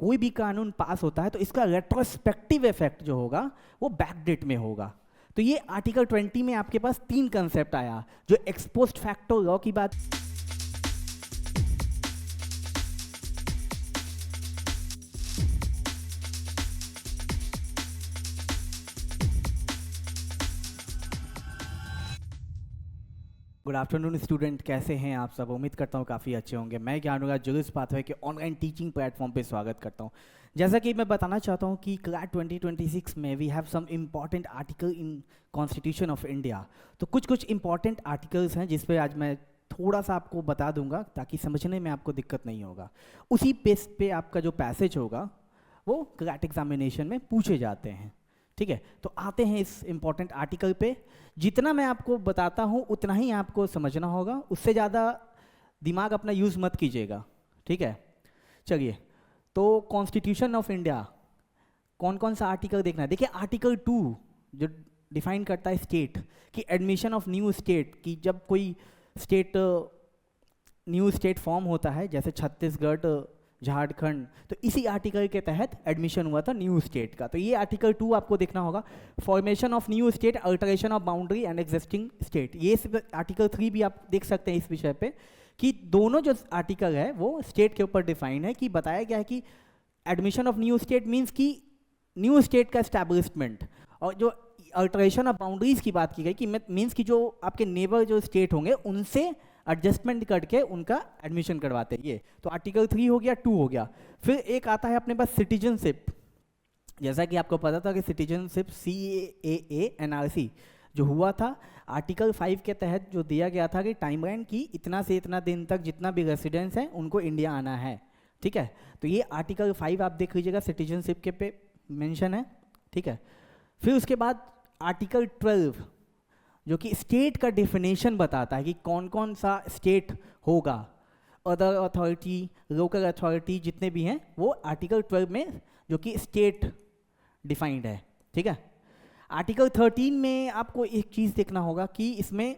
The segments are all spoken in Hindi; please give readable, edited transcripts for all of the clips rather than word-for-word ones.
कोई भी कानून पास होता है तो इसका रेट्रोस्पेक्टिव इफेक्ट जो होगा वो बैकडेट में होगा। तो ये आर्टिकल 20 में आपके पास तीन कंसेप्ट आया, जो एक्स पोस्ट फैक्टो लॉ की बात, गुड आफ्टरनून स्टूडेंट, कैसे हैं आप सब? उम्मीद करता हूँ काफ़ी अच्छे होंगे। मैं ज्ञानुराज जुलिस पाथवे के ऑनलाइन टीचिंग प्लेटफॉर्म पे स्वागत करता हूँ। जैसा कि मैं बताना चाहता हूँ कि क्लैट 2026 में we have some important article in constitution of India. तो कुछ इंपॉर्टेंट आर्टिकल्स हैं जिस पे आज मैं थोड़ा सा आपको बता दूंगा ताकि समझने में आपको दिक्कत नहीं होगा। उसी बेस पे आपका जो पैसेज होगा वो क्लैट एग्जामिनेशन में पूछे जाते हैं। ठीक है, तो आते हैं इस इम्पॉर्टेंट आर्टिकल पे। जितना मैं आपको बताता हूँ उतना ही आपको समझना होगा, उससे ज़्यादा दिमाग अपना यूज़ मत कीजिएगा। ठीक है, चलिए, तो कॉन्स्टिट्यूशन ऑफ इंडिया कौन कौन सा आर्टिकल देखना है? देखिए, आर्टिकल 2 जो डिफाइन करता है स्टेट कि एडमिशन ऑफ न्यू स्टेट, कि जब कोई स्टेट न्यू स्टेट फॉर्म होता है जैसे छत्तीसगढ़, झारखंड, तो इसी आर्टिकल के तहत एडमिशन हुआ था न्यू स्टेट का। तो ये आर्टिकल 2 आपको देखना होगा। Formation of new state, alteration of boundary and existing state, ये आर्टिकल 3 भी आप देख सकते हैं इस विषय पे, कि दोनों जो आर्टिकल है वो स्टेट के ऊपर डिफाइन है। कि बताया गया है कि admission of new state means कि न्यू स्टेट का एस्टैब्लिशमेंट, और जो अल्टरेशन ऑफ बाउंड्रीज की बात की गई कि मीन्स कि जो आपके नेबर जो स्टेट होंगे उनसे एडजस्टमेंट करके उनका एडमिशन करवाते हैं। ये तो आर्टिकल 3 हो गया, 2 हो गया। फिर एक आता है अपने पास सिटीजनशिप। जैसा कि आपको पता था कि सिटीजनशिप CAA NRC जो हुआ था, आर्टिकल 5 के तहत जो दिया गया था कि टाइमलाइन की इतना से इतना दिन तक जितना भी रेसिडेंस है उनको इंडिया आना है। ठीक है, तो ये आर्टिकल 5 आप देख लीजिएगा, सिटीजनशिप के पे मेंशन है। ठीक है, फिर उसके बाद आर्टिकल 12 जो कि स्टेट का डेफिनेशन बताता है कि कौन कौन सा स्टेट होगा। अदर अथॉरिटी, लोकल अथॉरिटी जितने भी हैं वो आर्टिकल 12 में जो कि स्टेट डिफाइंड है। ठीक है, आर्टिकल 13 में आपको एक चीज़ देखना होगा कि इसमें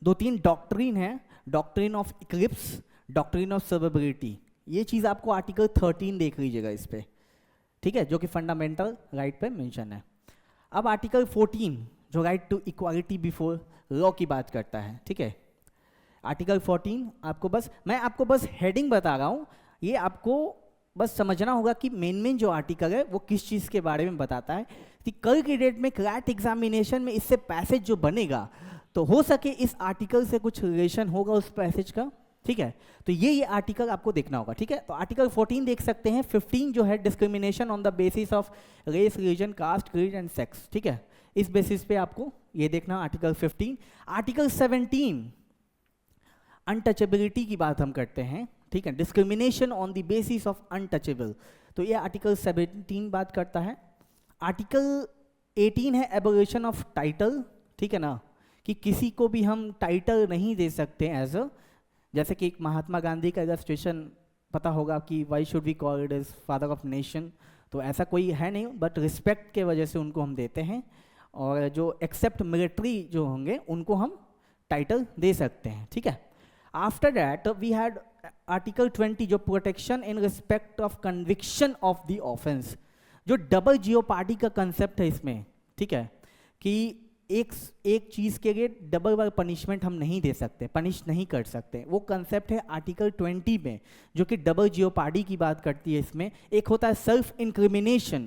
2-3 डॉक्ट्रिन है, doctrine of eclipse, doctrine of severability. ये चीज़ आपको आर्टिकल 13 देख लीजिएगा इस पर। ठीक है, जो कि फंडामेंटल राइट पे मेंशन है। अब आर्टिकल 14 जो right to equality before law की बात करता है। ठीक है, आर्टिकल 14 मैं आपको बस हेडिंग बता रहा हूँ, ये आपको बस समझना होगा कि मेन जो आर्टिकल है वो किस चीज़ के बारे में बताता है। कि कल की डेट में क्लैट एग्जामिनेशन में इससे पैसेज जो बनेगा तो हो सके इस आर्टिकल से कुछ रिलेशन होगा उस पैसेज का। ठीक है, तो ये आर्टिकल आपको देखना होगा। ठीक है, तो आर्टिकल 14 देख सकते हैं। 15 जो है discrimination on the basis of race, religion, caste, creed and sex. ठीक है, इस बेसिस पे आपको ये देखना आर्टिकल 15। आर्टिकल 17 अनटचेबिलिटी की बात हम करते हैं। ठीक है, discrimination on the basis of untouchable, तो ये आर्टिकल 17 बात करता है। आर्टिकल 18 है एबोलिशन ऑफ टाइटल। ठीक है ना, कि किसी को भी हम टाइटल नहीं दे सकते एज अ, जैसे कि महात्मा गांधी का इलस्ट्रेशन पता होगा कि why should we call it as father of nation, तो ऐसा कोई है नहीं, बट रिस्पेक्ट के वजह से उनको हम देते हैं। और जो एक्सेप्ट मिलिट्री जो होंगे उनको हम टाइटल दे सकते हैं। ठीक है, after that we had article 20 जो protection in respect of conviction of the offence, जो डबल जियोपार्डी का कंसेप्ट है इसमें। ठीक है, कि एक चीज़ के लिए डबल पनिशमेंट हम नहीं दे सकते, पनिश नहीं कर सकते, वो कंसेप्ट है आर्टिकल 20 में, जो कि डबल जियोपार्डी की बात करती है। इसमें एक होता है सेल्फ इंक्रिमिनेशन।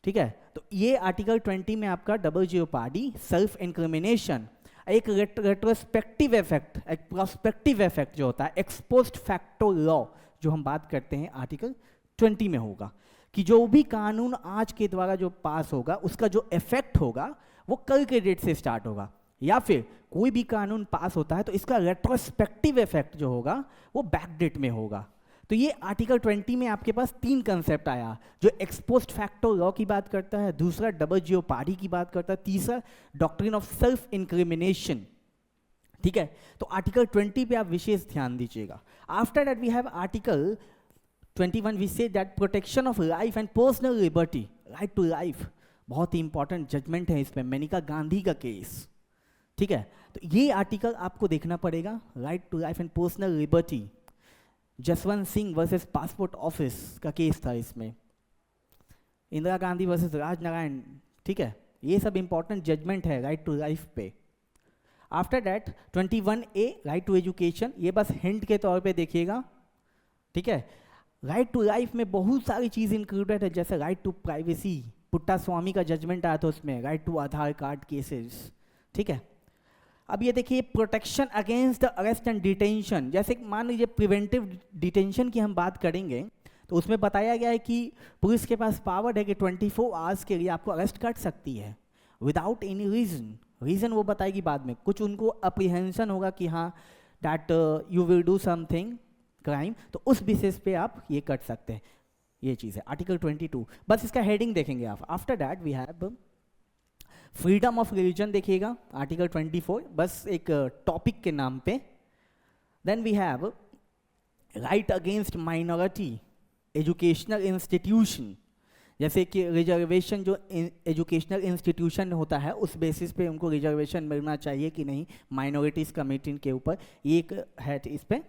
ठीक है, तो ये आर्टिकल 20 में आपका डबल जियोपार्डी, सेल्फ इंक्रिमिनेशन, एक रेट्रोस्पेक्टिव इफेक्ट, एक प्रोस्पेक्टिव इफेक्ट जो होता है, एक्स पोस्ट फैक्टो लॉ जो हम बात करते हैं आर्टिकल 20 में होगा। कि जो भी कानून आज के द्वारा जो पास होगा उसका जो इफेक्ट होगा वो कल के डेट से स्टार्ट होगा, या फिर कोई भी कानून पास होता है तो इसका रेट्रोस्पेक्टिव इफेक्ट जो होगा वो बैक डेट में होगा। तो ये आर्टिकल 20 में आपके पास 3 कंसेप्ट आया, जो एक्स पोस्ट फैक्टो लॉ की बात करता है, दूसरा डबल जियोपार्डी की बात करता है, तीसरा डॉक्ट्रिन ऑफ सेल्फ इंक्रिमिनेशन। ठीक है, तो आर्टिकल 20 पे आप विशेष ध्यान दीजिएगा। After that we have article 21, we say that protection of life and personal liberty, right to life, बहुत ही इंपॉर्टेंट जजमेंट है इसमें, मेनका गांधी का केस। ठीक है, तो ये आर्टिकल आपको देखना पड़ेगा, right to life and personal liberty, Jaswant Singh versus passport office का केस था इसमें, इंदिरा गांधी वर्सेस राजनारायण, ठीक है, ये सब इंपॉर्टेंट जजमेंट है राइट टू लाइफ पे। After that 21A right to education, ये बस हिंट के तौर पे देखिएगा, ठीक है। राइट टू लाइफ में बहुत सारी चीज़ इंक्लूडेड है, जैसे right to privacy, Puttaswamy का जजमेंट आया था उसमें, right to Aadhaar card cases, ठीक है। अब ये देखिए protection against the arrest and detention, जैसे मान लीजिए प्रिवेंटिव डिटेंशन की हम बात करेंगे तो उसमें बताया गया है कि पुलिस के पास पावर है कि 24 आवर्स के लिए आपको अरेस्ट कर सकती है विदाउट एनी रीज़न, रीज़न वो बताएगी बाद में, कुछ उनको अप्रीहेंशन होगा कि हाँ that you will do something crime, तो उस बेसिस पे आप ये कर सकते हैं, ये चीज़ है आर्टिकल 22। बस इसका हेडिंग देखेंगे आप। After that we have freedom of religion, देखिएगा आर्टिकल 24, बस एक टॉपिक के नाम पे। Then we have right against minority educational institution, जैसे कि रिजर्वेशन जो एजुकेशनल इंस्टीट्यूशन होता है उस बेसिस पे उनको रिजर्वेशन मिलना चाहिए कि नहीं माइनॉरिटीज़ कम्युनिटी के ऊपर, ये एक है इस पे।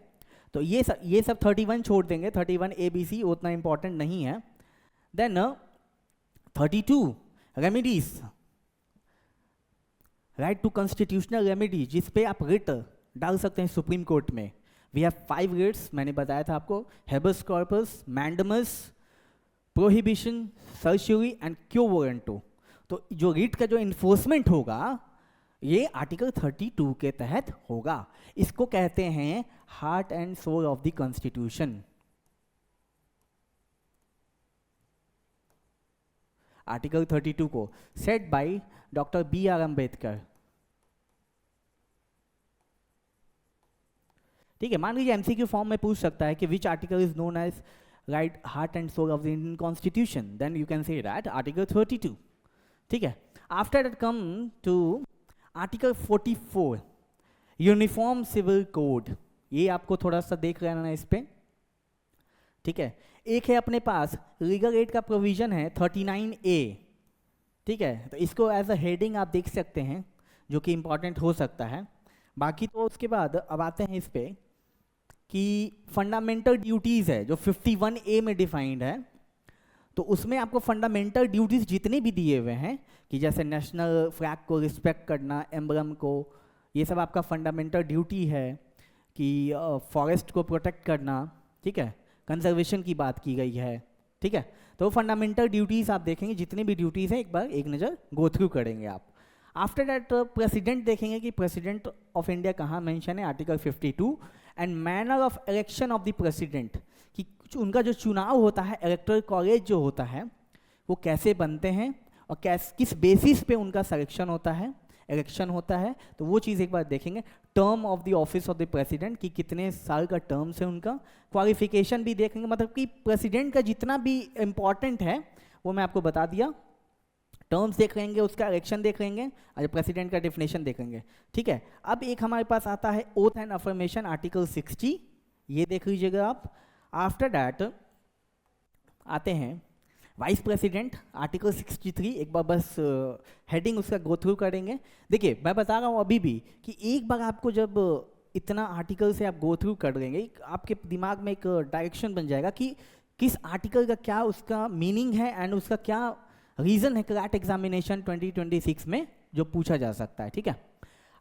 तो ये सब 31 छोड़ देंगे, 31 ABC उतना इंपॉर्टेंट नहीं है। Then 32 remedies, right to constitutional remedy, जिस पे आप रिट डाल सकते हैं सुप्रीम कोर्ट में। वी हैव 5 रिट्स, मैंने बताया था आपको, habeas corpus, mandamus, prohibition, certiorari and quo warranto. तो जो रिट का जो इन्फोर्समेंट होगा ये आर्टिकल 32 के तहत होगा, इसको कहते हैं heart and soul of the constitution. Article 32 को set by doctor BR Ambedkar, ठीक है। मान लीजिए MCQ फॉर्म में पूछ सकता है कि which article is known as right heart and soul of the Indian constitution, then you can say that article 32, ठीक है। After that come to article 44 uniform civil code, ये आपको थोड़ा सा देख लेना है इस पे, ठीक है। एक है अपने पास लीगल एड का प्रोविजन है 39A, ठीक है, तो इसको एज अ हेडिंग आप देख सकते हैं जो कि इंपॉर्टेंट हो सकता है। बाकी तो उसके बाद अब आते हैं इस पे कि फंडामेंटल ड्यूटीज़ है जो 51A में डिफाइंड है, तो उसमें आपको फंडामेंटल ड्यूटीज़ जितने भी दिए हुए हैं कि जैसे नेशनल फ्लैग को रिस्पेक्ट करना, एम्बलम को, ये सब आपका फंडामेंटल ड्यूटी है कि फॉरेस्ट को प्रोटेक्ट करना, ठीक है, कंजर्वेशन की बात की गई है, ठीक है। तो फंडामेंटल ड्यूटीज़ आप देखेंगे जितनी भी ड्यूटीज़ हैं एक बार एक नज़र गो थ्रू करेंगे आप। आफ्टर दैट प्रेसिडेंट देखेंगे कि प्रेसिडेंट ऑफ इंडिया कहाँ मेंशन है, article 52, and manner of election of the president, कि उनका जो चुनाव होता है इलेक्टोरल कॉलेज जो होता है वो कैसे बनते हैं और किस बेसिस पे उनका सिलेक्शन होता है, इलेक्शन होता है, तो वो चीज़ एक बार देखेंगे। Term of the office of the president कि कितने साल का टर्म्स है उनका, क्वालिफिकेशन भी देखेंगे, मतलब कि प्रेसिडेंट का जितना भी इम्पॉर्टेंट है वो मैं आपको बता दिया। टर्म्स देख लेंगे, उसका इलेक्शन देख लेंगे और प्रेसिडेंट का डेफिनेशन देखेंगे, ठीक है। अब एक हमारे पास आता है ओथ एंड अफर्मेशन, आर्टिकल 60, ये देख लीजिएगा आप। आफ्टर दैट आते हैं वाइस प्रेसिडेंट, आर्टिकल 63, एक बार बस हेडिंग उसका गो थ्रू करेंगे। देखिए मैं बता रहा हूँ अभी भी कि एक बार आपको जब इतना आर्टिकल से आप गो थ्रू कर लेंगे आपके दिमाग में एक डायरेक्शन बन जाएगा कि किस आर्टिकल का क्या उसका मीनिंग है एंड उसका क्या रीज़न है क्लैट एग्जामिनेशन 2026 में जो पूछा जा सकता है, ठीक है।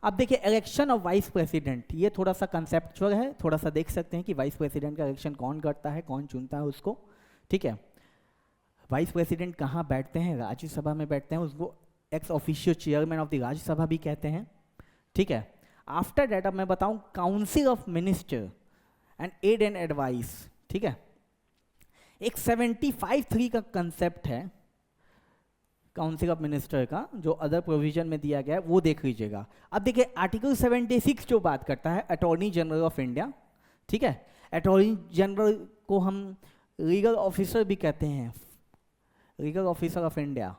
अब देखिए इलेक्शन ऑफ वाइस प्रेसिडेंट, ये थोड़ा सा कंसेप्चुअल है, थोड़ा सा देख सकते हैं कि वाइस प्रेसिडेंट का इलेक्शन कौन करता है, कौन चुनता है उसको, ठीक है। वाइस प्रेसिडेंट कहाँ बैठते हैं, राज्यसभा में बैठते हैं, उसको ex officio chairman of the Rajya Sabha भी कहते हैं, ठीक है। आफ्टर डेट अब मैं बताऊं council of minister and aid and advice, ठीक है। एक 75(3) का कंसेप्ट है काउंसिल ऑफ मिनिस्टर का जो अदर प्रोविजन में दिया गया है वो देख लीजिएगा। अब देखिए आर्टिकल 76 जो बात करता है अटॉर्नी जनरल ऑफ इंडिया, ठीक है। अटॉर्नी जनरल को हम लीगल ऑफिसर भी कहते हैं, लीगल ऑफिसर ऑफ इंडिया,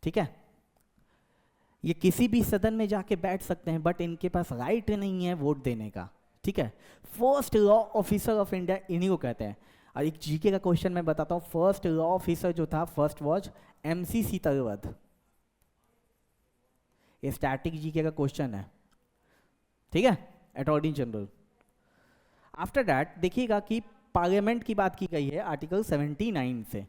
ठीक है। ये किसी भी सदन में जाके बैठ सकते हैं बट इनके पास राइट नहीं है वोट देने का, ठीक है। First law officer of India इन्हीं को कहते हैं। और एक जीके का क्वेश्चन मैं बताता हूँ, फर्स्ट लॉ ऑफिसर जो था फर्स्ट वॉज MC सीतारवत, ये स्टैटिक जीके का क्वेश्चन है, ठीक है। Attorney general. आफ्टर दैट देखिएगा कि पार्लियामेंट की बात की गई है आर्टिकल 79 से,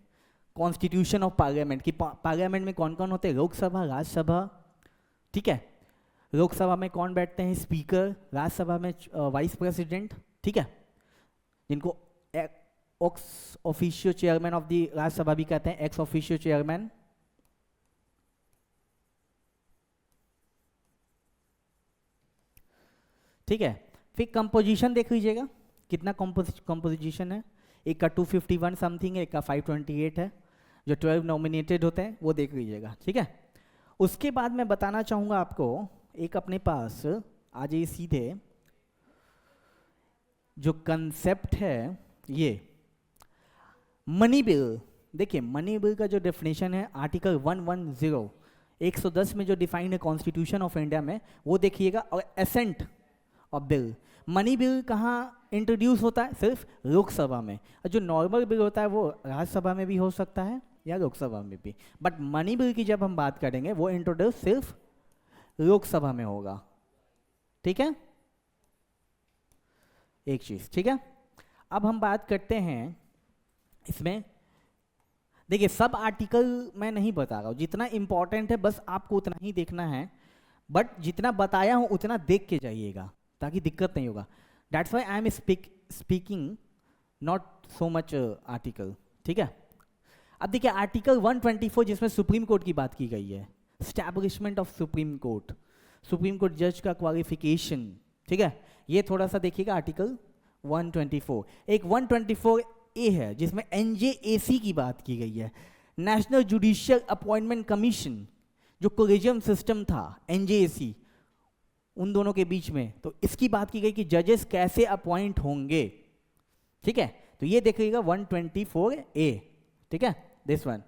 कॉन्स्टिट्यूशन ऑफ पार्लियामेंट की। पार्लियामेंट में कौन कौन होते हैं? लोकसभा, राज्यसभा, ठीक है। लोकसभा में कौन बैठते हैं? स्पीकर। राज्यसभा में वाइस प्रेसिडेंट, ठीक है, जिनको ex officio chairman of the Rajya Sabha भी कहते हैं, एक्स ऑफिशियो चेयरमैन। ठीक है, फिर कंपोजिशन देख लीजिएगा कितना कंपोजिशन है। एक का 251 समथिंग है, एक का 528 है। जो 12 नॉमिनेटेड होते हैं वो देख लीजिएगा, ठीक है। उसके बाद मैं बताना चाहूँगा आपको, एक अपने पास आ जाइए सीधे, जो कंसेप्ट है ये मनी बिल। देखिए मनी बिल का जो डेफिनेशन है आर्टिकल 110 110 में जो डिफाइंड है कॉन्स्टिट्यूशन ऑफ इंडिया में, वो देखिएगा। और ascent of bill, money bill कहाँ इंट्रोड्यूस होता है? सिर्फ लोकसभा में। और जो नॉर्मल बिल होता है वो राज्यसभा में भी हो सकता है या लोकसभा में भी, बट मनी बिल की जब हम बात करेंगे वो इंट्रोड्यूस सिर्फ लोकसभा में होगा, ठीक है। एक चीज, ठीक है। अब हम बात करते हैं इसमें, देखिए सब आर्टिकल मैं नहीं बता रहा हूं, जितना इंपॉर्टेंट है बस आपको उतना ही देखना है, बट जितना बताया हूं उतना देख के जाइएगा ताकि दिक्कत नहीं होगा। That's why I am speaking not so much article, ठीक है। अब देखिए आर्टिकल 124 जिसमें सुप्रीम कोर्ट की बात की गई है, establishment of supreme court, supreme court जज का क्वालिफिकेशन, ठीक है। ये थोड़ा सा देखिएगा आर्टिकल 124। एक 124A है जिसमें NJAC की बात की गई है, नेशनल जुडिशियल अपॉइंटमेंट कमीशन, जो कोलेजियम सिस्टम था NJAC उन दोनों के बीच में, तो इसकी बात की गई कि जजेस कैसे अपॉइंट होंगे, ठीक है। तो ये देखिएगा 124A, ठीक है, दिस वन।